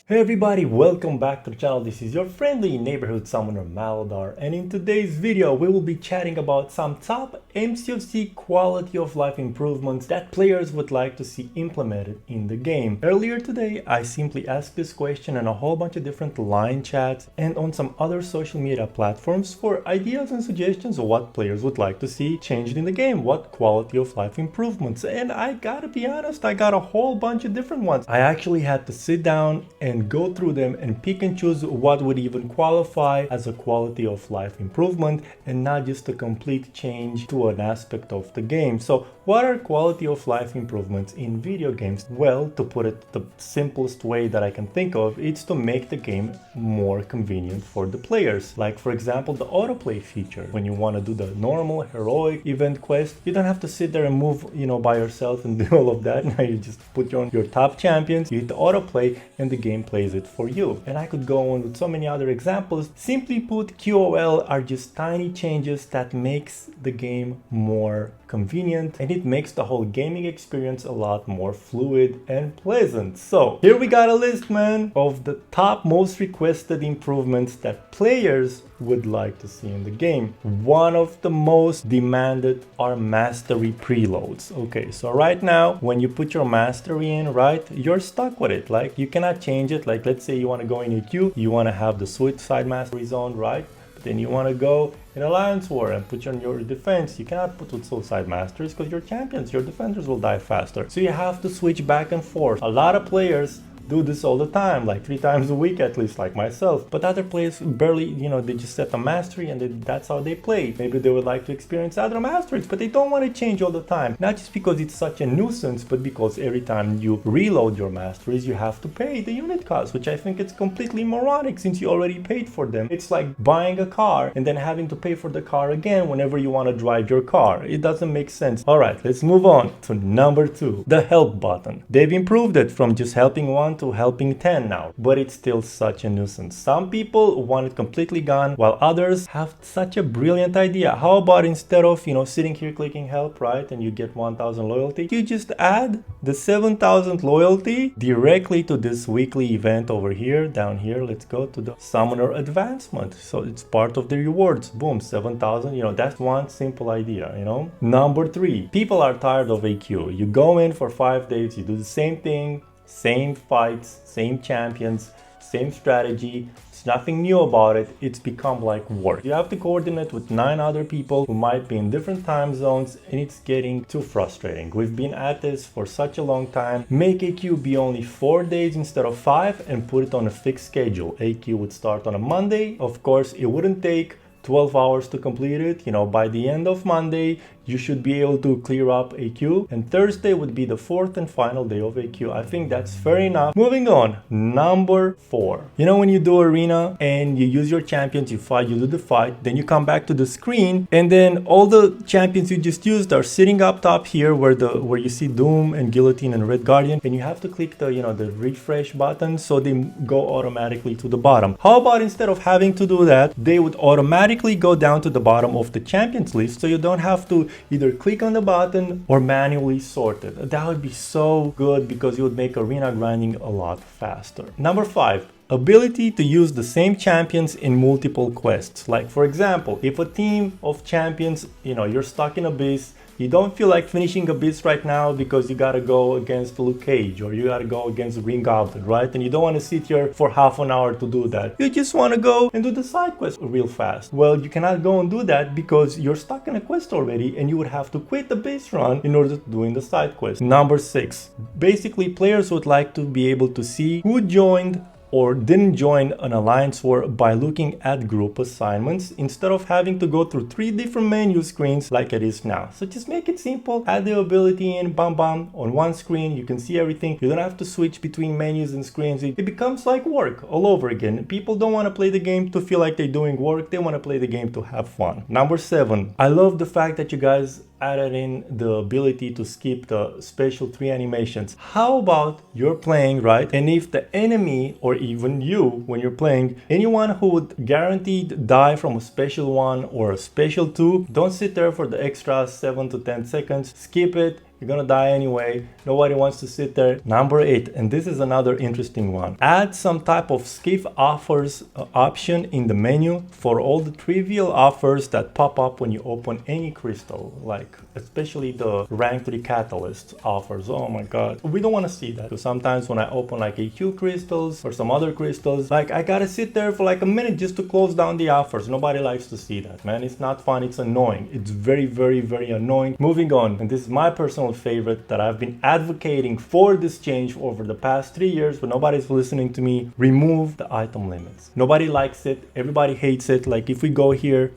Hey everybody, welcome back to the channel. This is your friendly neighborhood summoner Maladar, and in today's video we will be chatting about some top MCOC quality of life improvements that players would like to see implemented in the game. Earlier today I simply asked this question in a whole bunch of different line chats and on some other social media platforms for ideas and suggestions of what players would like to see changed in the game, what quality of life improvements, and I gotta be honest, I got a whole bunch of different ones. I actually had to sit down and go through them and pick and choose what would even qualify as a quality of life improvement and not just a complete change to an aspect of the game. So what are quality of life improvements in video games? Well, to put it the simplest way that I can think of, it's to make the game more convenient for the players. Like for example, the autoplay feature. When you want to do the normal heroic event quest, you don't have to sit there and move, by yourself and do all of that. Now you just put on your top champions, you hit the autoplay, and the game plays it for you. And I could go on with so many other examples. Simply put, QOL are just tiny changes that makes the game more convenient, and it makes the whole gaming experience a lot more fluid and pleasant. So here we got a list, man, of the top most requested improvements that players would like to see in the game. One of the most demanded are mastery preloads. Okay, so right now when you put your mastery in, right, you're stuck with it. Like you cannot change it. Like let's say you want to go in your queue, you want to have the suicide mastery zone, right? But then you want to go in Alliance War and put on your defense. You cannot put with suicide masters because your champions, your defenders will die faster. So you have to switch back and forth. A lot of players do this all the time, like 3 times a week at least, like myself. But other players barely, they just set a mastery and that's how they play. Maybe they would like to experience other masteries, but they don't want to change all the time. Not just because it's such a nuisance, but because every time you reload your masteries, you have to pay the unit cost, which I think it's completely moronic since you already paid for them. It's like buying a car and then having to pay for the car again whenever you want to drive your car. It doesn't make sense. All right, let's move on to number 2, the help button. They've improved it from just helping 1 to helping 10 now, but it's still such a nuisance. Some people want it completely gone, while others have such a brilliant idea. How about instead of, sitting here clicking help, right, and you get 1000 loyalty, you just add the 7000 loyalty directly to this weekly event over here, down here. Let's go to the summoner advancement. So it's part of the rewards. Boom, 7000, that's one simple idea, Number 3, people are tired of AQ. You go in for 5 days, you do the same thing, same fights, same champions, same strategy. It's nothing new about it. It's become like work. You have to coordinate with 9 other people who might be in different time zones, and it's getting too frustrating. We've been at this for such a long time. Make AQ be only 4 days instead of 5 and put it on a fixed schedule. AQ would start on a Monday. Of course, it wouldn't take 12 hours to complete it. By the end of Monday, you should be able to clear up AQ, and Thursday would be the 4th and final day of AQ. I think that's fair enough. Moving on, number 4. When you do arena and you use your champions, you fight, you do the fight, then you come back to the screen, and then all the champions you just used are sitting up top here where you see Doom and Guillotine and Red Guardian, and you have to click the the refresh button so they go automatically to the bottom. How about instead of having to do that, they would automatically go down to the bottom of the champions list, so you don't have to either click on the button or manually sort it. That would be so good because it would make arena grinding a lot faster. Number 5, ability to use the same champions in multiple quests. Like for example, if a team of champions, you're stuck in Abyss, you don't feel like finishing Abyss right now because you gotta go against Luke Cage or you gotta go against Green Goblin, right? And you don't want to sit here for half an hour to do that. You just want to go and do the side quest real fast. Well, you cannot go and do that because you're stuck in a quest already, and you would have to quit the base run in order to doing the side quest. Number 6, basically players would like to be able to see who joined or didn't join an alliance war by looking at group assignments instead of having to go through 3 different menu screens like it is now. So just make it simple, add the ability in, bam bam, on one screen, you can see everything. You don't have to switch between menus and screens. It becomes like work all over again. People don't want to play the game to feel like they're doing work, they want to play the game to have fun. Number 7, I love the fact that you guys added in the ability to skip the special 3 animations. How about you're playing, right? And if the enemy or even you, when you're playing, anyone who would guaranteed die from a special 1 or a special 2, don't sit there for the extra 7 to 10 seconds. Skip it You're gonna die anyway. Nobody wants to sit there. Number 8, and this is another interesting one. Add some type of skip offers option in the menu for all the trivial offers that pop up when you open any crystal, like especially the rank 3 catalyst offers. Oh my god. We don't want to see that. So sometimes when I open like AQ crystals or some other crystals, like I gotta sit there for like a minute just to close down the offers. Nobody likes to see that, man. It's not fun. It's annoying. It's very, very, very annoying. Moving on, and this is my personal favorite that I've been advocating for this change over the past 3 years, but nobody's listening to me. Remove the item limits. Nobody likes it. Everybody hates it. Like if we go here,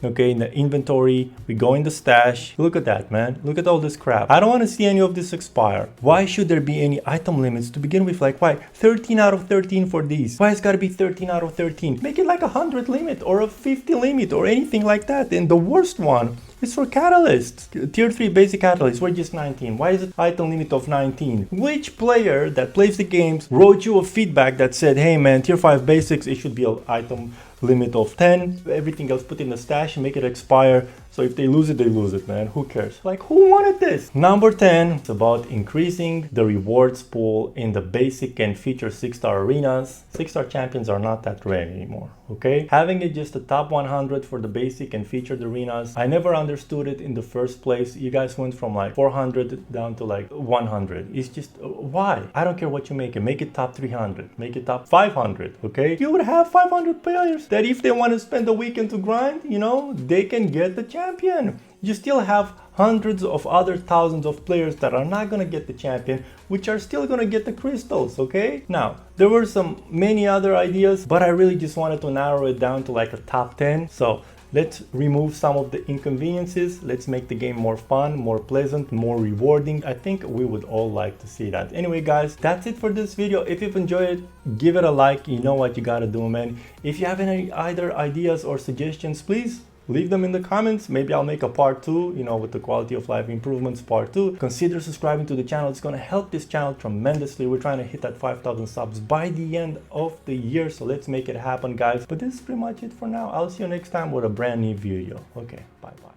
okay, in the inventory, we go in the stash. Look at that, man. Look at all this crap. I don't want to see any of this expire. Why should there be any item limits to begin with? Like, why 13 out of 13 for these? Why it's got to be 13 out of 13? Make it like a 100 limit or a 50 limit or anything like that. And the worst one is for catalysts. Tier 3 basic catalysts, we're just 19. Why is it item limit of 19? Which player that plays the games wrote you a feedback that said, hey man, tier 5 basics, it should be an item limit of 10, everything else put in the stash and make it expire. So if they lose it, they lose it, man. Who cares? Like, who wanted this? Number 10, it's about increasing the rewards pool in the basic and feature 6-star arenas. 6-star champions are not that rare anymore, okay? Having it just the top 100 for the basic and featured arenas, I never understood it in the first place. You guys went from like 400 down to like 100. It's just, why? I don't care what you make it. Make it top 300. Make it top 500, okay? You would have 500 players that if they want to spend the weekend to grind, you know, they can get the champion. You still have hundreds of other thousands of players that are not going to get the champion, which are still going to get the crystals, okay? Now, there were many other ideas, but I really just wanted to narrow it down to like a top 10. So let's remove some of the inconveniences. Let's make the game more fun, more pleasant, more rewarding. I think we would all like to see that. Anyway, guys, that's it for this video. If you've enjoyed it, give it a like. You know what you gotta do, man. If you have any either ideas or suggestions, please leave them in the comments. Maybe I'll make a part 2, you know, with the quality of life improvements part 2. Consider subscribing to the channel. It's going to help this channel tremendously. We're trying to hit that 5,000 subs by the end of the year. So let's make it happen, guys. But this is pretty much it for now. I'll see you next time with a brand new video. Okay, bye-bye.